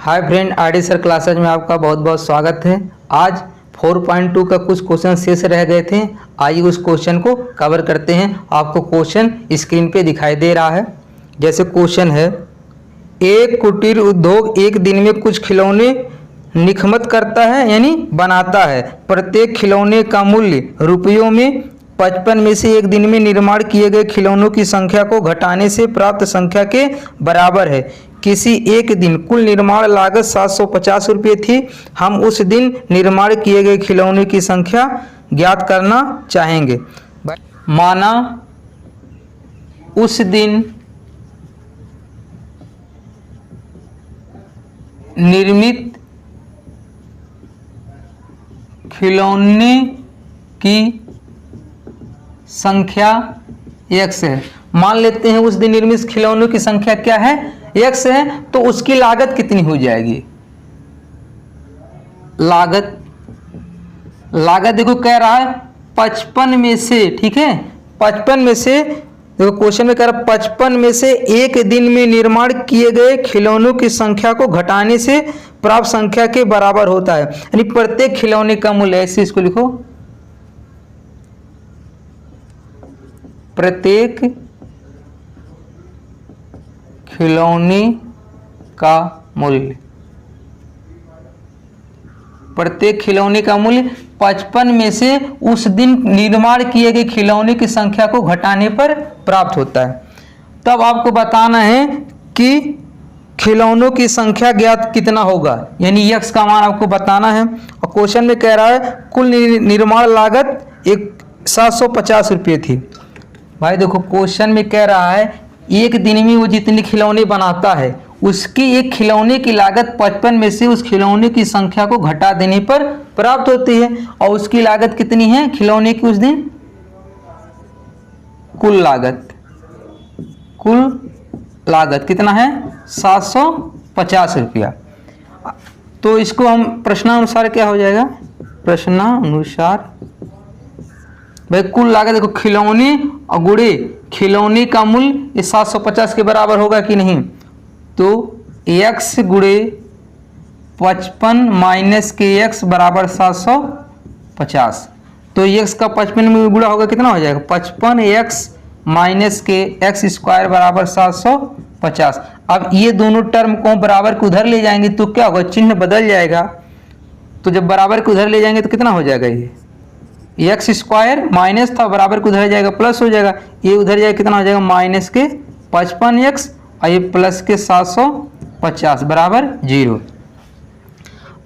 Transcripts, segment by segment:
Hi friend, RD sir classes में आपका बहुत बहुत स्वागत है। आज 4.2 का कुछ क्वेश्चन शेष रह गए थे। आइए उस क्वेश्चन को कवर करते हैं। आपको क्वेश्चन स्क्रीन पे दिखाई दे रहा है। जैसे क्वेश्चन है, एक कुटीर उद्योग एक दिन में कुछ खिलौने निखमत करता है यानी बनाता है। प्रत्येक खिलौने का मूल्य रुपयों में 55 में से एक दिन में निर्माण किए गए खिलौनों की संख्या को घटाने से प्राप्त संख्या के बराबर है। किसी एक दिन कुल निर्माण लागत 750 रुपये थी। हम उस दिन निर्माण किए गए खिलौने की संख्या ज्ञात करना चाहेंगे। माना उस दिन निर्मित खिलौने की संख्या x है। मान लेते हैं उस दिन निर्मित खिलौनों की संख्या क्या है, x है। तो उसकी लागत कितनी हो जाएगी? लागत देखो कह रहा है 55 में से, ठीक है, 55 में से, देखो क्वेश्चन में कह रहा है 55 में से एक दिन में निर्माण किए गए खिलौनों की संख्या को घटाने से प्राप्त संख्या के बराबर होता है। यानी प्रत्येक खिलौने का मूल्य, ऐसे इसको लिखो, प्रत्येक खिलौने का मूल्य, प्रत्येक खिलौने का मूल्य 55 में से उस दिन निर्माण किए गए खिलौने की संख्या को घटाने पर प्राप्त होता है। तब आपको बताना है कि खिलौनों की संख्या ज्ञात कितना होगा, यानी x का मान आपको बताना है। और क्वेश्चन में कह रहा है कुल निर्माण लागत 750 रुपये थी। भाई देखो क्वेश्चन में कह रहा है एक दिन में वो जितने खिलौने बनाता है उसकी एक खिलौने की लागत 55 में से उस खिलौने की संख्या को घटा देने पर प्राप्त होती है। और उसकी लागत कितनी है खिलौने की उस दिन? कुल लागत कितना है? 750 रुपया। तो इसको हम प्रश्नानुसार क्या हो जाएगा? प्रश्नानुसार भाई कुल लागत देखो खिलौने और गुणे खिलौने का मूल्य 750 के बराबर होगा कि नहीं? तो x गुणे 55 माइनस के x बराबर 750। तो x का 55 में गुणा होगा, कितना हो जाएगा? 55x माइनस के x स्क्वायर बराबर 750। अब ये दोनों टर्म को बराबर के उधर ले जाएंगे तो क्या होगा? चिन्ह बदल जाएगा। तो जब बराबर के उधर ले जाएंगे तो कितना हो जाएगा? ये एक्स स्क्वायर माइनस था, बराबर को उधर जाएगा प्लस हो जाएगा। ये उधर जाएगा, कितना हो जाएगा? माइनस के 55x और ये प्लस के 750 बराबर 0।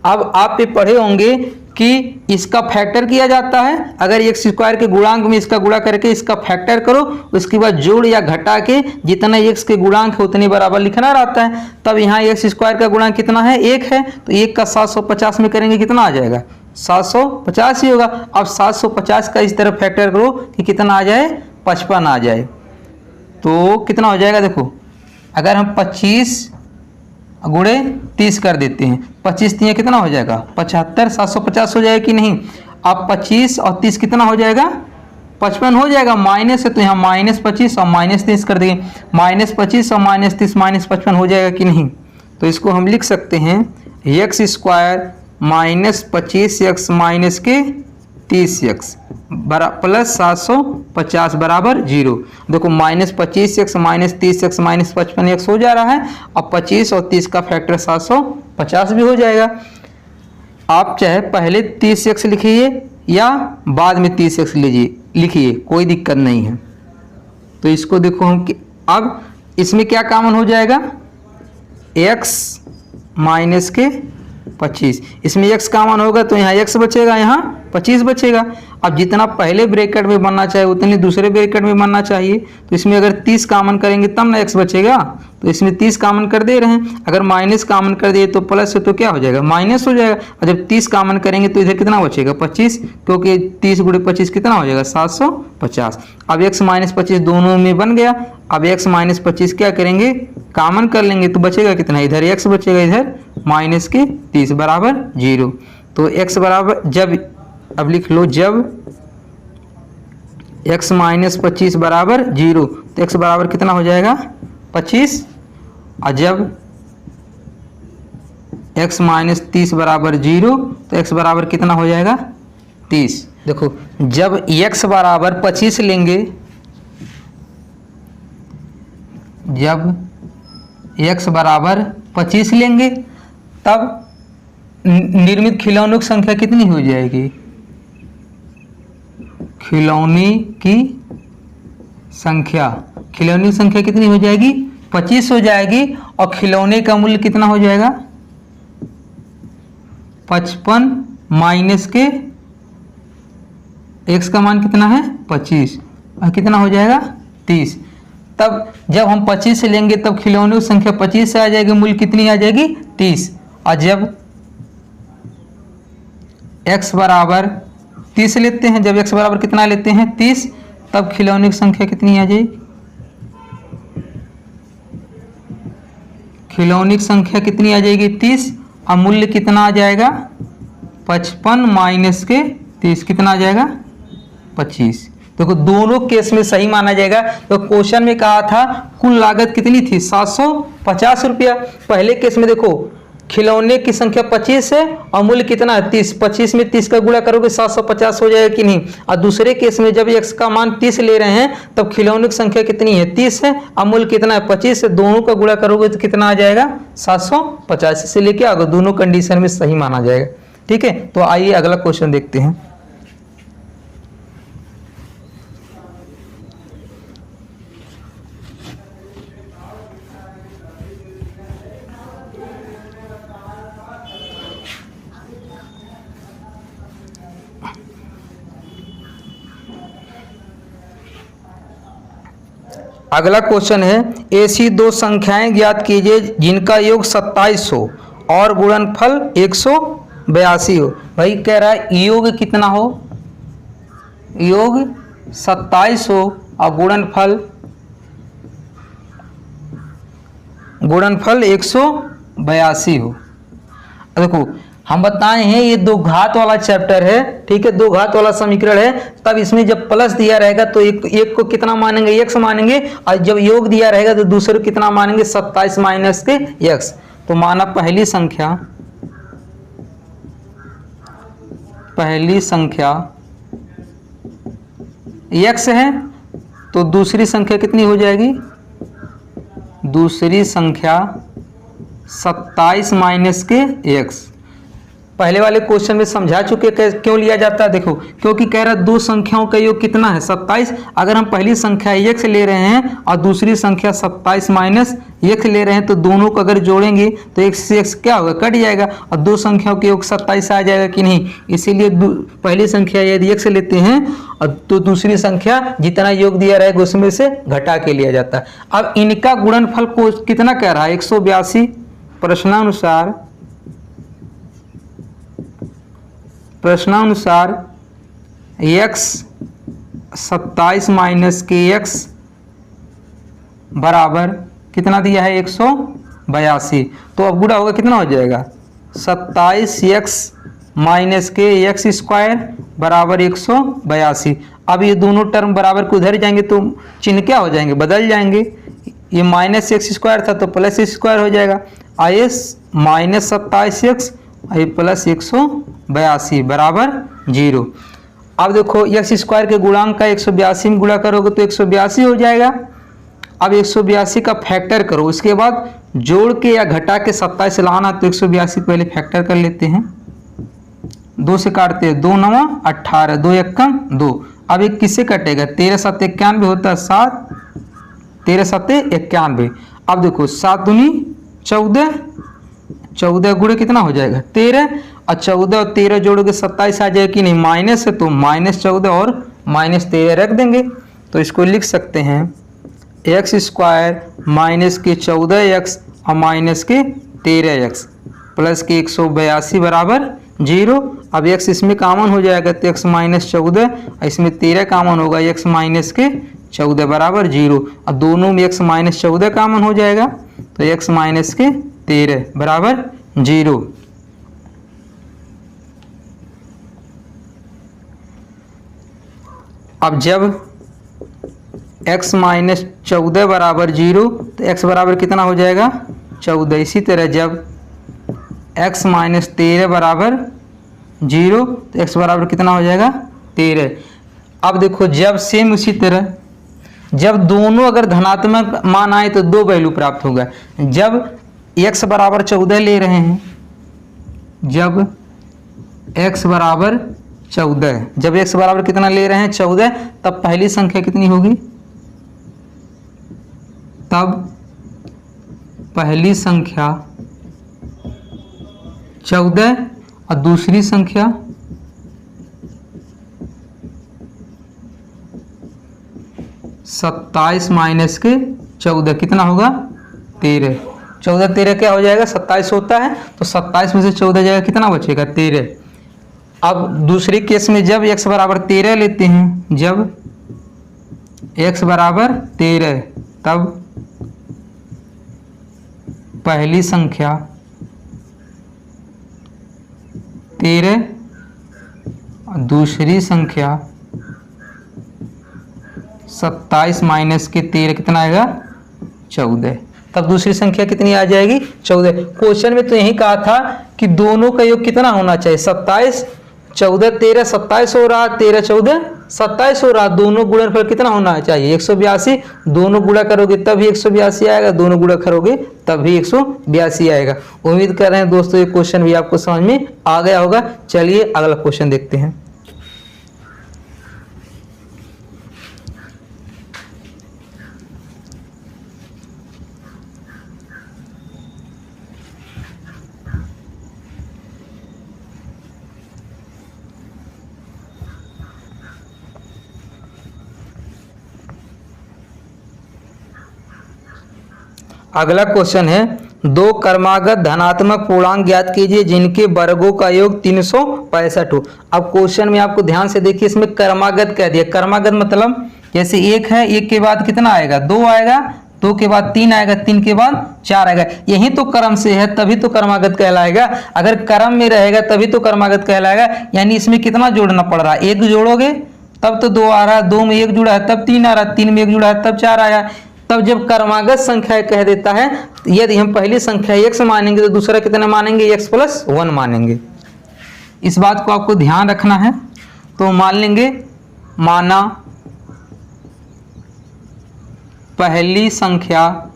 अब आप ये पढ़े होंगे कि इसका फैक्टर किया जाता है। अगर एक्स स्क्वायर के गुणांक में इसका गुणा करके इसका फैक्टर करो, उसके बाद जोड़ या घटा के जितना एक्स के गुणांक है उतने बराबर लिखना रहता है। तब यहाँ एक्स स्क्वायर का गुणांक कितना है? 1 है। तो 1 का 750 में करेंगे कितना आ जाएगा? 750 ही होगा। अब 750 का इस तरफ फैक्टर करो कि कितना आ जाए? 55 आ जाए। तो कितना हो जाएगा? देखो अगर हम 25 गुणे 30 कर देते हैं, 25 3 कितना हो जाएगा? 75। 750 हो जाएगा कि नहीं? अब 25 और 30 कितना हो जाएगा? 55 हो जाएगा। माइनस है तो यहाँ -25 और -30 कर देंगे। -25 और -30 -55 हो जाएगा कि नहीं? तो इसको हम लिख सकते हैं एक्स स्क्वायर -25x माइनस के 30x प्लस 750 बराबर 0। देखो -25x minus 30x minus 55x हो जा रहा है। अब 25 और 30 का फैक्टर 750 भी हो जाएगा। आप चाहे पहले 30x लिखिए या बाद में 30x लिखिए, कोई दिक्कत नहीं है। तो इसको देखो हम अब इसमें क्या कॉमन हो जाएगा? x माइनस के 25, इसमें x कॉमन होगा तो यहाँ x बचेगा, यहाँ 25 बचेगा। अब जितना पहले ब्रैकेट में बनना चाहिए उतने दूसरे ब्रैकेट में बनना चाहिए। तो इसमें अगर 30 कॉमन करेंगे तब ना x बचेगा। तो इसमें 30 कॉमन कर दे रहे हैं। अगर माइनस कॉमन कर दिए तो प्लस है तो क्या हो जाएगा? माइनस हो जाएगा। और जब 30 कॉमन करेंगे तो इधर कितना बचेगा? 25, क्योंकि 30 गुणे 25 कितना हो जाएगा? 750। अब x माइनस 25 दोनों में बन गया। अब x माइनस 25 क्या करेंगे? कॉमन कर लेंगे तो बचेगा कितना? इधर x बचेगा, इधर माइनस के 30 बराबर 0। तो x बराबर जब, अब लिख लो, जब x माइनस 25 बराबर 0 तो x बराबर कितना हो जाएगा? 25। और जब x माइनस 30 बराबर 0, तो x बराबर कितना हो जाएगा 30। देखो जब x बराबर 25 लेंगे, जब x बराबर 25 लेंगे तब निर्मित खिलौनों की संख्या कितनी हो जाएगी, खिलौने की संख्या कितनी हो जाएगी 25 हो जाएगी, और खिलौने का मूल्य कितना हो जाएगा 55 माइनस के x का मान कितना है 25, और कितना हो जाएगा 30। तब जब हम 25 से लेंगे तब खिलौने की संख्या 25 से आ जाएगी, मूल्य कितनी आ जाएगी 30। और जब x बराबर 30 लेते हैं, जब x बराबर कितना लेते हैं 30, तब खिलौने की संख्या कितनी आ जाएगी, खिलौने की संख्या कितनी आ जाएगी 30, और मूल्य कितना आ जाएगा 55 माइनस के 30, कितना आ जाएगा 25। देखो दोनों केस में सही माना जाएगा। तो क्वेश्चन में कहा था कुल लागत कितनी थी 750 रुपया। पहले केस में देखो खिलौने की संख्या 25 है और मूल्य कितना है 30, 25 में 30 का गुणा करोगे 750 हो जाएगा कि नहीं। और दूसरे केस में जब x का मान 30 ले रहे हैं तब खिलौने की संख्या कितनी है 30 है और मूल्य कितना है 25 है, दोनों का गुणा करोगे तो कितना आ जाएगा 750 से लेके आगे दोनों कंडीशन में सही माना जाएगा। ठीक है, तो आइए अगला क्वेश्चन देखते हैं। अगला क्वेश्चन है ऐसी दो संख्याएं ज्ञात कीजिए जिनका योग 27 हो और गुणनफल 182 हो। भाई कह रहा है योग कितना हो, योग 27 हो और गुणनफल 182 हो। देखो हम बताए हैं ये दो घात वाला चैप्टर है, ठीक है, दो घात वाला समीकरण है। तब इसमें जब प्लस दिया रहेगा तो एक को कितना मानेंगे x मानेंगे, और जब योग दिया रहेगा तो दूसरे को कितना मानेंगे 27 माइनस के x। तो माना पहली संख्या x है तो दूसरी संख्या कितनी हो जाएगी, दूसरी संख्या 27 माइनस के x। पहले वाले क्वेश्चन में समझा चुके क्यों लिया जाता है। देखो क्योंकि कह रहा है दो संख्याओं का योग कितना है 27। अगर हम पहली संख्या x ले रहे हैं और दूसरी संख्या 27 माइनस x ले रहे हैं तो दोनों को अगर जोड़ेंगे तो x से x क्या होगा कट जाएगा और दो संख्याओं के योग 27 आ जाएगा कि नहीं। इसीलिए पहली संख्या यदि x लेते हैं और तो दूसरी संख्या जितना योग दिया रहेगा उसमें से घटा के लिया जाता है। अब इनका गुणनफल को कितना कह रहा है 182। प्रश्नानुसार x 27 माइनस के x बराबर कितना दिया है 182। तो अब गुणा होगा कितना हो जाएगा 27x माइनस के x स्क्वायर बराबर 182। अब ये दोनों टर्म बराबर को उधर जाएंगे तो चिन्ह क्या हो जाएंगे बदल जाएंगे। ये माइनस x स्क्वायर था तो प्लस x स्क्वायर हो जाएगा। आइस माइनस 27x प्लस 182 बराबर 0। अब देखो x स्क्वायर के गुणांक का 182 में गुणा करोगे तो 182 हो जाएगा। अब 182 का फैक्टर करो, उसके बाद जोड़ के या घटा के 27 से लाना, तो 182 पहले फैक्टर कर लेते हैं। 2 से काटते हैं, 2 9 18, 2 एकम 2। अब एक किससे कटेगा 13 7 91 होता है 7, 13 7 91। अब देखो 7 दूनी 14, 14 गुणे कितना हो जाएगा 13, और 14 और 13 जोड़ोगे 27 आ जाएगा कि नहीं। माइनस है तो -14 और -13 रख देंगे। तो इसको लिख सकते हैं x स्क्वायर माइनस के 14x और माइनस के 13x प्लस के 182 बराबर 0। अब x इसमें कॉमन हो जाएगा तो x -14, इसमें 13 कॉमन होगा, x माइनस के 14 बराबर 0। और दोनों में x -14 कॉमन हो जाएगा तो x माइनस के 13 बराबर 0। अब जब x -14 बराबर 0 तो x बराबर कितना हो जाएगा 14। इसी तरह जब x माइनस 13 बराबर 0, तो x बराबर कितना हो जाएगा 13। अब देखो जब सेम उसी तरह जब दोनों अगर धनात्मक मान आए तो दो वैल्यू प्राप्त होगा। जब x बराबर 14 ले रहे हैं, जब x बराबर 14, जब x बराबर कितना ले रहे हैं 14, तब पहली संख्या कितनी होगी, तब पहली संख्या 14 और दूसरी संख्या 27 माइनस के 14 कितना होगा 13। 14 13 क्या हो जाएगा 27 होता है, तो 27 में से 14 जाएगा कितना बचेगा 13। अब दूसरे केस में जब x बराबर 13 लेते हैं, जब x बराबर 13, तब पहली संख्या 13 और दूसरी संख्या 27 माइनस के 13 कितना आएगा 14। तब दूसरी संख्या कितनी आ जाएगी 14। क्वेश्चन में तो यही कहा था कि दोनों का योग कितना होना चाहिए 27, 14 13 27 हो रहा, 13 14 27 हो रहा, दोनों गुणनफल कितना होना चाहिए 182। दोनों गुणा करोगे तभी 182 आएगा, दोनों गुणा करोगे तभी 182 आएगा। उम्मीद कर रहे हैं दोस्तों ये क्वेश्चन भी आपको समझ में आ गया होगा। चलिए अगला क्वेश्चन देखते हैं। अगला क्वेश्चन है, दो क्रमागत धनात्मक पूर्णांक ज्ञात कीजिए जिनके वर्गों का योग 365 हो। अब क्वेश्चन में आपको ध्यान से देखिए, इसमें क्रमागत कह दिया। क्रमागत मतलब जैसे एक है, एक के बाद कितना आएगा 2 आएगा, 2 के बाद 3 आएगा, 3 के बाद 4 आएगा। यही तो क्रम से है तभी तो क्रमागत कहलाएगा। अगर क्रम में रहेगा तभी तो क्रमागत कहलाएगा। यानी इसमें कितना जोड़ना पड़ रहा है, एक जोड़ोगे तब तो 2 आ रहा है, 2 में 1 जुड़ा है तब 3 आ रहा है, 3 में 1 जुड़ा है तब 4 आया। तब जब क्रमागत संख्या कह देता है, यदि हम पहली संख्या x मानेंगे तो दूसरा कितना मानेंगे x+1 मानेंगे। इस बात को आपको ध्यान रखना है। तो मान लेंगे, माना पहली संख्या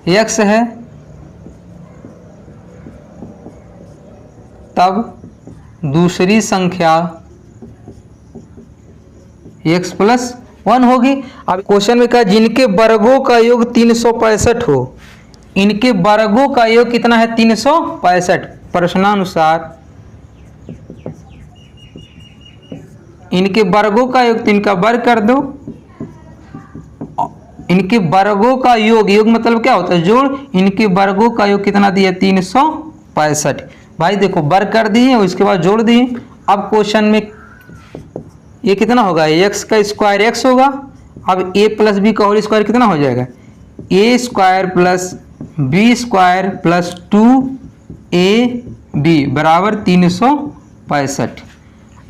x है, तब दूसरी संख्या x+1 होगी। अब क्वेश्चन में कहा जिनके वर्गों का योग 365 हो। इनके वर्गों का योग कितना है 365। प्रश्नानुसार इनके वर्गों का योग, 3 का वर्ग कर दो। इनके वर्गों का योग, योग मतलब क्या होता है जोड़। इनके वर्गों का योग कितना दिया 365। भाई देखो वर्ग कर दिए और इसके बाद जोड़ दिए। अब क्वेश्चन में ये कितना होगा, x का स्क्वायर x होगा। अब a प्लस बी का होल स्क्वायर कितना हो जाएगा, a square plus b square plus 2ab बराबर 365।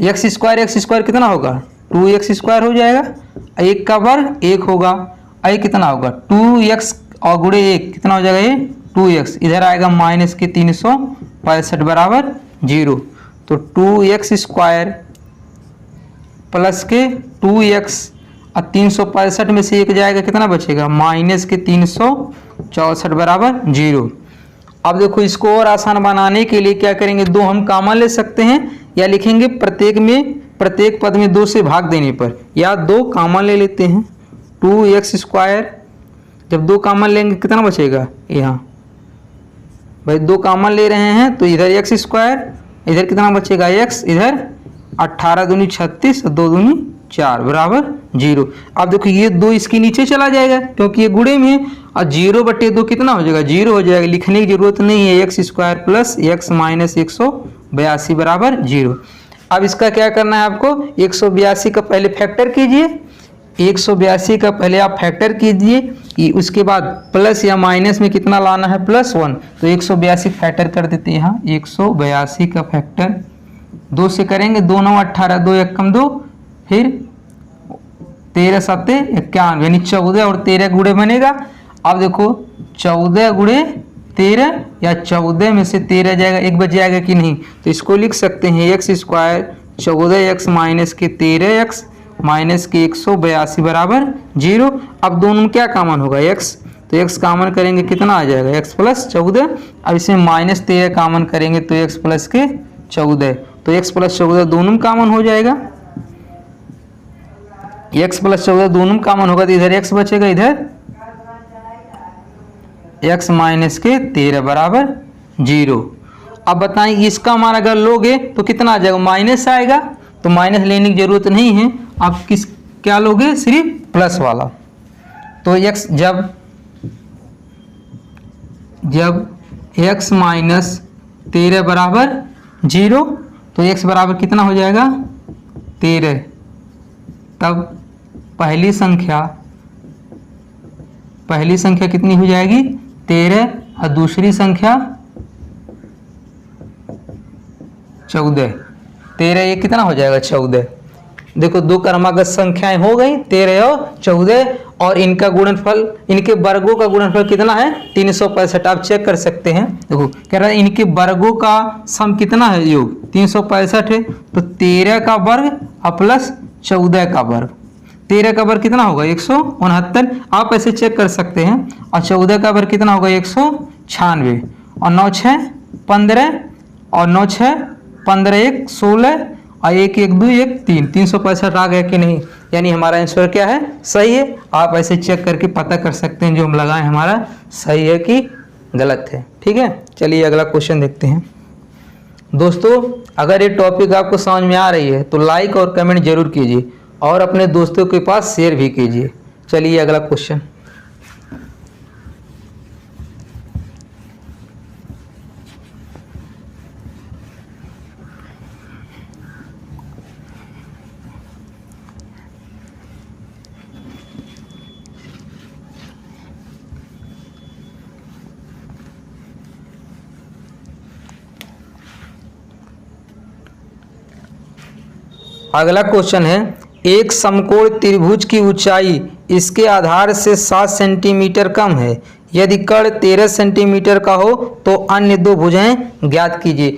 x स्क्वायर कितना होगा 2x स्क्वायर हो जाएगा, एक का वर्ग 1 होगा, ये कितना होगा 2x और गुणे 1 कितना हो जाएगा ये 2x। इधर आएगा माइनस के 365 बराबर 0। तो 2x स्क्वायर प्लस के 2x और 365 में से 1 जाएगा, कितना बचेगा माइनस के 364 बराबर 0। अब देखो इसको और आसान बनाने के लिए क्या करेंगे, 2 हम कॉमन ले सकते हैं या लिखेंगे प्रत्येक पद में 2 से भाग देने पर, या 2 कॉमन ले लेते हैं। 2x स्क्वायर जब 2 कॉमन लेंगे कितना बचेगा, यहाँ भाई 2 कॉमन ले रहे हैं तो इधर x स्क्वायर, इधर कितना बचेगा x, इधर 18 दूनी 36 और 2 दूनी 4 बराबर 0। अब देखो ये 2 इसके नीचे चला जाएगा क्योंकि ये गुणे में है, और 0/2 कितना हो जाएगा 0 हो जाएगा। लिखने की जरूरत नहीं है, x square plus x minus 182 बराबर 0। अब इसका क्या करना है आपको, 182 का पहले फैक्टर कीजिए, 182 का पहले आप फैक्टर कीजिए, उसके बाद प्लस या माइनस में कितना लाना है +1। तो 182 फैक्टर कर देते हैं यहाँ, 182 का फैक्टर 2 से करेंगे, 2 9 18, 2 1 कम 2, फिर 13 7 51 यानी 14 और 13 गुणे बनेगा। अब देखो 14 गुणे 13 या 14 में से 13 जाएगा, एक बच जाएगा कि नहीं। तो इसको लिख सकते हैं एक्स स्क्वायर 14x माइनस के 13x माइनस के 182 बराबर 0। अब दोनों में क्या कॉमन होगा x, तो x कॉमन करेंगे कितना आ जाएगा x प्लस 14। अब इसमें माइनस 13 कॉमन करेंगे तो x प्लस के 14, तो x प्लस 14 दोनों में कॉमन हो जाएगा। x प्लस 14 दोनों में कॉमन होगा तो इधर x बचेगा, इधर x माइनस के 13 बराबर 0। अब बताएं इसका हमारा अगर लोगे तो कितना आ जाएगा, माइनस आएगा, तो माइनस लेने की जरूरत नहीं है। आप क्या लोगे, सिर्फ प्लस वाला। तो x जब x माइनस 13 बराबर 0 तो x बराबर कितना हो जाएगा 13। तब पहली संख्या कितनी हो जाएगी 13 और दूसरी संख्या 14। 13 ये कितना हो जाएगा 14। देखो दो क्रमागत संख्याएं हो गई 13 और 14, और इनका गुणनफल, इनके वर्गों का गुणनफल कितना है 365। आप चेक कर सकते हैं, देखो कह रहा है इनके वर्गों का सम कितना है, योग 365 है। तो 13 का वर्ग और प्लस 14 का वर्ग, 13 का वर्ग कितना होगा 169, आप ऐसे चेक कर सकते हैं। और 14 का वर्ग कितना होगा 196, और 9 6 15, और 9 6 15 1 16, और 1 1 2 1 3, 365 आ गया कि नहीं। यानी हमारा आंसर क्या है, सही है। आप ऐसे चेक करके पता कर सकते हैं जो हम लगाए हमारा सही है कि गलत है। ठीक है, चलिए अगला क्वेश्चन देखते हैं। दोस्तों अगर ये टॉपिक आपको समझ में आ रही है तो लाइक और कमेंट जरूर कीजिए, और अपने दोस्तों के पास शेयर भी कीजिए। चलिए अगला क्वेश्चन। अगला क्वेश्चन है, एक समकोण त्रिभुज की ऊंचाई इसके आधार से 7 सेंटीमीटर कम है। यदि कर्ण 13 सेंटीमीटर का हो तो अन्य दो भुजाएं ज्ञात कीजिए।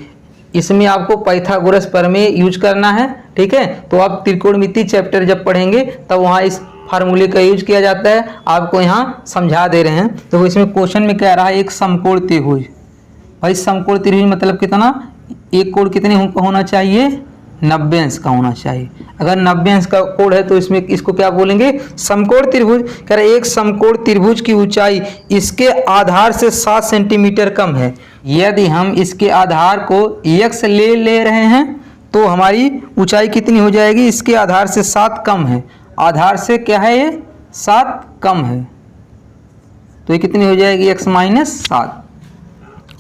इसमें आपको पाइथागोरस प्रमेय यूज करना है। ठीक है, तो आप त्रिकोणमिति चैप्टर जब पढ़ेंगे तब वहाँ इस फार्मूले का यूज किया जाता है, आपको यहाँ समझा दे रहे हैं। तो इसमें क्वेश्चन में कह रहा है एक समकोण त्रिभुज। भाई समकोण त्रिभुज मतलब कितना, एक कोण कितने होना चाहिए 90 अंश का होना चाहिए। अगर 90 अंश का कोण है तो इसमें इसको क्या बोलेंगे, समकोण त्रिभुज। कह रहे एक समकोण त्रिभुज की ऊंचाई इसके आधार से 7 सेंटीमीटर कम है। यदि हम इसके आधार को x ले रहे हैं तो हमारी ऊंचाई कितनी हो जाएगी, इसके आधार से 7 कम है। आधार से क्या है ये 7 कम है, तो ये कितनी हो जाएगी x माइनस 7।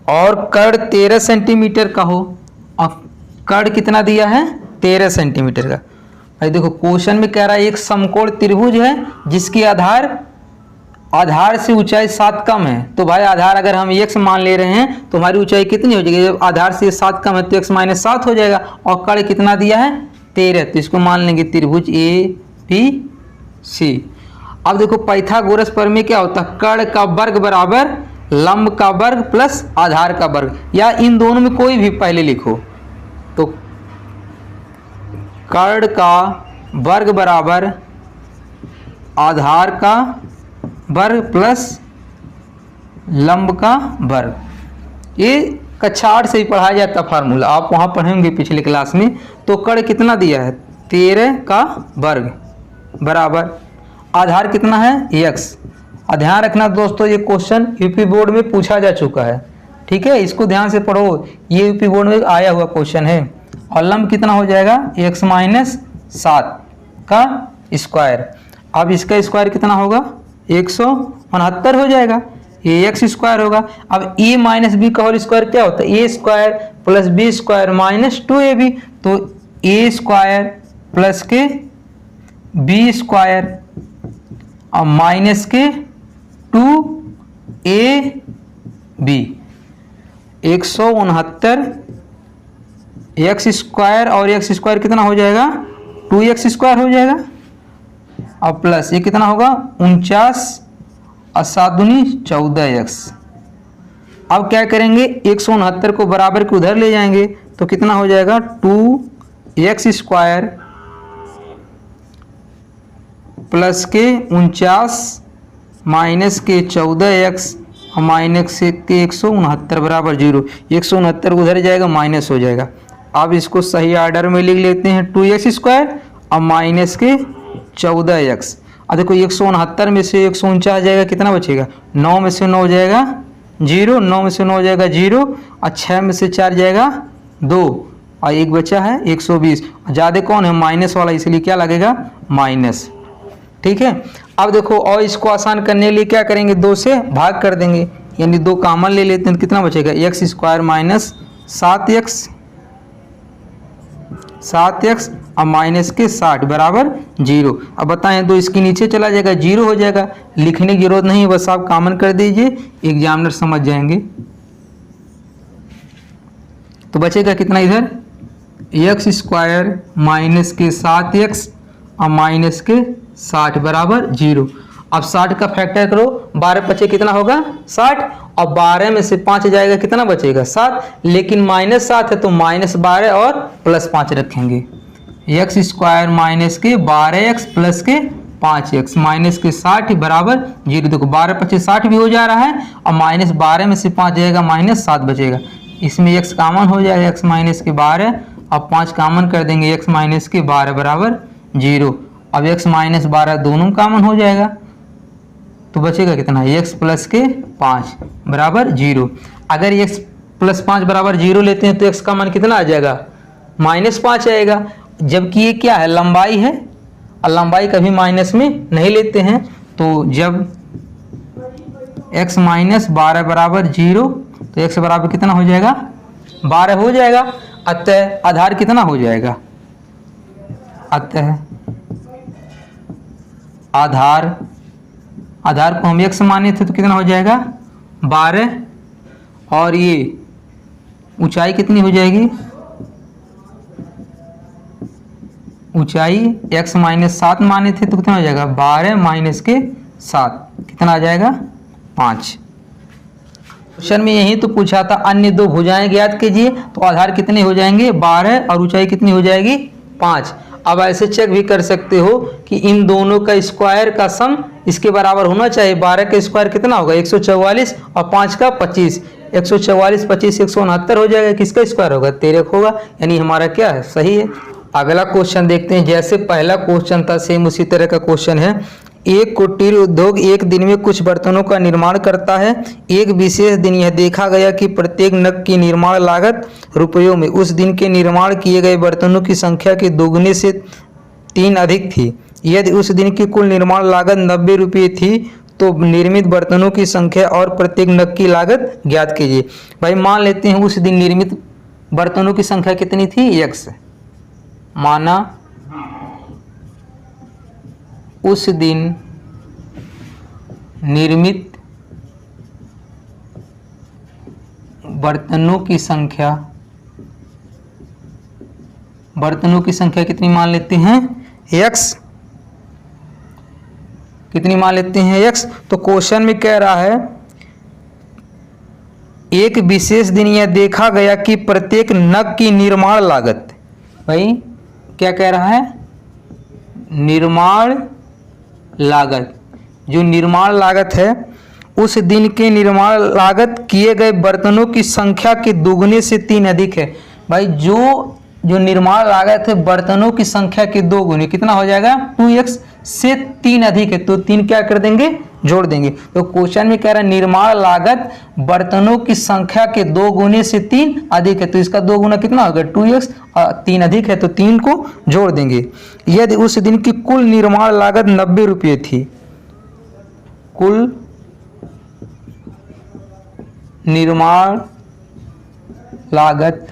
और कर्ण 13 सेंटीमीटर का हो, और कर्ण कितना दिया है 13 सेंटीमीटर का। भाई देखो क्वेश्चन में कह रहा है एक समकोण त्रिभुज है जिसकी आधार से ऊंचाई 7 कम है। तो भाई आधार अगर हम x मान ले रहे हैं तो हमारी ऊंचाई कितनी हो जाएगी, जब आधार से 7 कम है तो x माइनस 7 हो जाएगा। और कर्ण कितना दिया है 13, तो इसको मान लेंगे त्रिभुज ABC। अब देखो पाइथागोरस प्रमेय क्या होता है, कर्ण का वर्ग बराबर लंब का वर्ग प्लस आधार का वर्ग, या इन दोनों में कोई भी पहले लिखो। तो कर्ण का वर्ग बराबर आधार का वर्ग प्लस लंब का वर्ग। ये कक्षा 8 से ही पढ़ाया जाता फार्मूला, आप वहाँ पढ़ेंगे पिछले क्लास में। तो कर्ण कितना दिया है 13 का वर्ग बराबर आधार कितना है x। ध्यान रखना दोस्तों ये क्वेश्चन यूपी बोर्ड में पूछा जा चुका है। ठीक है, इसको ध्यान से पढ़ो, ये यूपी बोर्ड में आया हुआ क्वेश्चन है। और लंब कितना हो जाएगा x माइनस 7 का स्क्वायर। अब इसका स्क्वायर कितना होगा 169 हो जाएगा, ये x स्क्वायर होगा। अब a माइनस बी का होल स्क्वायर क्या होता है, a square plus b square minus 2ab। तो a स्क्वायर प्लस के बी स्क्वायर और माइनस के 2ab 169 x स्क्वायर, और x स्क्वायर कितना हो जाएगा 2x स्क्वायर हो जाएगा। और प्लस ये कितना होगा 49 और 7 दूनी 14x। अब क्या करेंगे, 169 को बराबर के उधर ले जाएंगे तो कितना हो जाएगा 2x² प्लस के 49 माइनस के 14x और माइनस के 169 बराबर 0। 169 उधर जाएगा माइनस हो जाएगा। अब इसको सही ऑर्डर में लिख लेते हैं, 2x² और माइनस के 14x। अब देखो 169 में से 149 जाएगा, कितना बचेगा, 9 में से 9 जाएगा 0, 9 में से 9 जाएगा 0 और 6 में से 4 जाएगा 2 और एक बचा है 120। ज़्यादा कौन है, माइनस वाला, इसलिए क्या लगेगा माइनस। ठीक है। अब देखो और इसको आसान करने के लिए क्या करेंगे, 2 से भाग कर देंगे, यानी 2 कॉमन ले लेते हैं तो कितना बचेगा, x² माइनस 7x और माइनस के 60 बराबर 0। अब बताएं 2 इसके नीचे चला जाएगा 0 हो जाएगा, लिखने की जरूरत नहीं, बस आप कॉमन कर दीजिए, एग्जामिनर समझ जाएंगे। तो बचेगा कितना इधर, x² माइनस के 7x और माइनस के 60 बराबर 0। अब 60 का फैक्टर करो, 12 बचे कितना होगा 60 और 12 में से 5 जाएगा कितना बचेगा 7, लेकिन माइनस 7 है तो -12 और +5 रखेंगे। x² माइनस के 12x प्लस के 5x माइनस के 60 बराबर 0। देखो 12 × 5 60 भी हो जा रहा है और -12 में से 5 जाएगा -7 बचेगा। इसमें x कॉमन हो जाएगा, x माइनस के 12 और 5 कॉमन कर देंगे, x माइनस के 12 बराबर 0। अब x माइनस 12 दोनों कॉमन हो जाएगा तो बचेगा कितना, x प्लस के 5 बराबर 0। अगर x प्लस 5 बराबर 0 लेते हैं तो x का मान कितना आ जाएगा, -5 आएगा, जबकि ये क्या है, लंबाई है और लंबाई कभी माइनस में नहीं लेते हैं। तो जब x माइनस 12 बराबर 0 तो x बराबर कितना हो जाएगा 12 हो जाएगा। अतः आधार कितना हो जाएगा, अतः आधार को हम x माने थे तो कितना हो जाएगा 12 और ये ऊंचाई कितनी हो जाएगी, ऊंचाई x माइनस 7 माने थे तो कितना हो जाएगा 12 माइनस के 7 कितना आ जाएगा 5। क्वेश्चन में यही तो पूछा था, अन्य 2 भुजाएं ज्ञात कीजिए, तो आधार कितने हो जाएंगे 12 और ऊंचाई कितनी हो जाएगी 5। अब ऐसे चेक भी कर सकते हो कि इन दोनों का स्क्वायर का सम इसके बराबर होना चाहिए। 12 का स्क्वायर कितना होगा 144 और 5 का 25, 144 25 169 हो जाएगा, किसका स्क्वायर होगा 13 होगा, यानी हमारा क्या है सही है। अगला क्वेश्चन देखते हैं, जैसे पहला क्वेश्चन था सेम उसी तरह का क्वेश्चन है। एक कुटीर उद्योग एक दिन में कुछ बर्तनों का निर्माण करता है। एक विशेष दिन यह देखा गया कि प्रत्येक नग की निर्माण लागत रुपयों में उस दिन के निर्माण किए गए बर्तनों की संख्या के दोगुने से 3 अधिक थी। यदि उस दिन की कुल निर्माण लागत 90 रुपये थी तो निर्मित बर्तनों की संख्या और प्रत्येक नग की लागत ज्ञात कीजिए। भाई मान लेते हैं उस दिन निर्मित बर्तनों की संख्या कितनी थी x, माना उस दिन निर्मित बर्तनों की संख्या कितनी मान लेते हैं x, कितनी मान लेते हैं x। तो क्वेश्चन में कह रहा है एक विशेष दिन यह देखा गया कि प्रत्येक नग की निर्माण लागत, भाई क्या कह रहा है निर्माण लागत, जो निर्माण लागत है उस दिन के निर्माण लागत किए गए बर्तनों की संख्या के दोगुने से 3 अधिक है। भाई जो निर्माण लागत है बर्तनों की संख्या के 2 गुने कितना हो जाएगा 2x से 3 अधिक है, तो 3 क्या कर देंगे जोड़ देंगे। तो क्वेश्चन में कह रहा है निर्माण लागत बर्तनों की संख्या के 2 गुने से 3 अधिक है, तो इसका 2 गुना कितना होगा 2x, 3 अधिक है तो 3 को जोड़ देंगे। यदि उस दिन की कुल निर्माण लागत 90 रुपये थी, कुल निर्माण लागत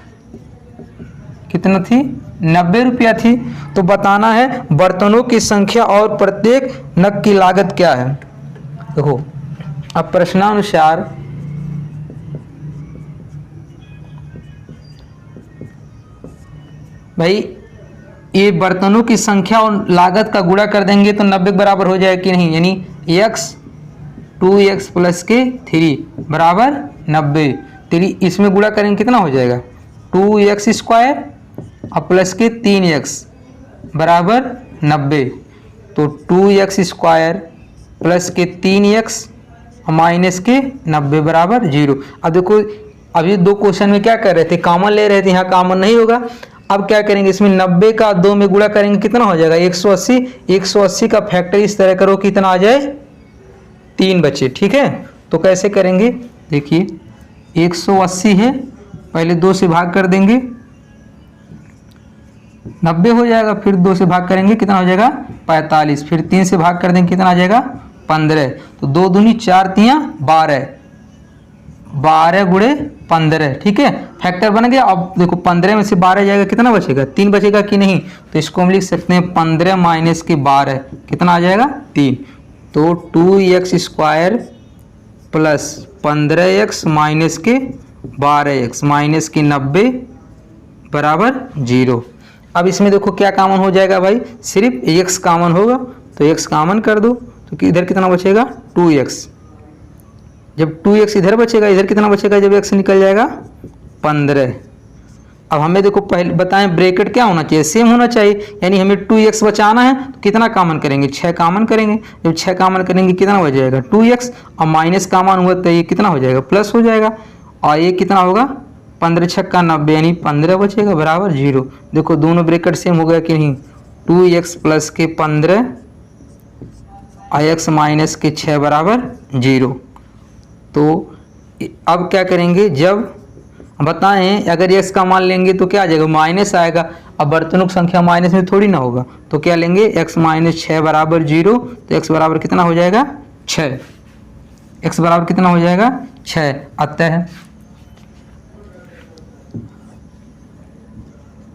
कितना थी 90 रुपया थी, तो बताना है बर्तनों की संख्या और प्रत्येक नग की लागत क्या है। देखो अब प्रश्नानुसार भाई ये बर्तनों की संख्या और लागत का गुणा कर देंगे तो 90 के बराबर हो जाएगा कि नहीं, यानी x 2x प्लस के 3 बराबर 90। तेरी इसमें गुणा करेंगे कितना हो जाएगा 2x स्क्वायर और प्लस के 3x बराबर 90। तो 2x स्क्वायर प्लस के 3x माइनस के 90 बराबर 0। अब देखो अभी दो क्वेश्चन में क्या कर रहे थे, कॉमन ले रहे थे, यहाँ कॉमन नहीं होगा। अब क्या करेंगे, इसमें 90 का 2 में गुणा करेंगे कितना हो जाएगा 180। 180 का फैक्टर इस तरह करो कितना आ जाए 3 बचे। ठीक है, तो कैसे करेंगे, देखिए 180 है, पहले 2 से भाग कर देंगे 90 हो जाएगा, फिर 2 से भाग करेंगे कितना हो जाएगा 45, फिर 3 से भाग कर देंगे कितना आ जाएगा 15। तो 2 दूनी 4 तियाँ 12, 12 गुणे 15। ठीक है, फैक्टर बन गया। अब देखो 15 में से 12 जाएगा कितना बचेगा 3 बचेगा कि नहीं, तो इसको हम लिख सकते हैं 15 माइनस के 12 कितना आ जाएगा 3। तो 2x square plus 15x minus के 12x माइनस के 90 बराबर 0। अब इसमें देखो क्या कॉमन हो जाएगा भाई, सिर्फ x कॉमन होगा, तो x कॉमन कर दो तो इधर कितना बचेगा 2x। जब 2x इधर बचेगा, इधर कितना बचेगा जब x निकल जाएगा 15। अब हमें देखो पहले बताएं ब्रैकेट क्या होना चाहिए, सेम होना चाहिए, यानी हमें 2x बचाना है तो कितना कॉमन करेंगे 6 कॉमन करेंगे। जब 6 कॉमन करेंगे कितना हो जाएगा 2x, और माइनस कॉमन हुआ तो ये कितना हो जाएगा प्लस हो जाएगा, और ये कितना होगा 15 छक्का 90 यानी 15 बचेगा बराबर 0। देखो दोनों ब्रैकेट सेम हो गया कि नहीं, 2x प्लस के 15 और x माइनस के 6 बराबर 0। तो अब क्या करेंगे, जब बताएं अगर x का मान लेंगे तो क्या आ जाएगा माइनस आएगा। अब बर्तनों की संख्या माइनस में थोड़ी ना होगा, तो क्या लेंगे x माइनस 6 बराबर 0। तो x बराबर कितना हो जाएगा 6, x बराबर कितना हो जाएगा 6।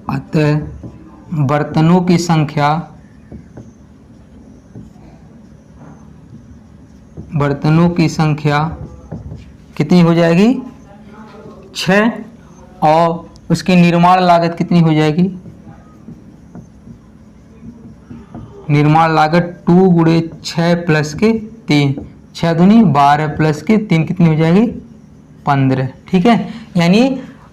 अतः बर्तनों की संख्या कितनी हो जाएगी 6, और उसकी निर्माण लागत कितनी हो जाएगी, निर्माण लागत 2 गुणे 6 प्लस के 3, 6 दूनी 12 प्लस के 3 कितनी हो जाएगी 15। ठीक है, यानी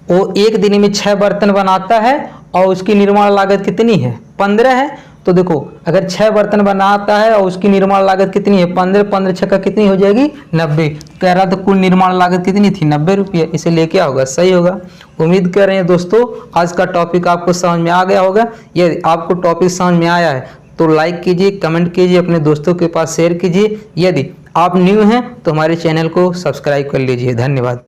वो एक दिन में 6 बर्तन बनाता है और उसकी निर्माण लागत कितनी है 15 है। तो देखो अगर 6 बर्तन बनाता है और उसकी निर्माण लागत कितनी है 15, 15 छक्का कितनी हो जाएगी 90। कह रहा था कुल निर्माण लागत कितनी थी 90 रुपये, इसे ले क्या होगा सही होगा। उम्मीद कर रहे हैं दोस्तों आज का टॉपिक आपको समझ में आ गया होगा। यदि आपको टॉपिक समझ में आया है तो लाइक कीजिए, कमेंट कीजिए, अपने दोस्तों के पास शेयर कीजिए। यदि आप न्यू हैं तो हमारे चैनल को सब्सक्राइब कर लीजिए। धन्यवाद।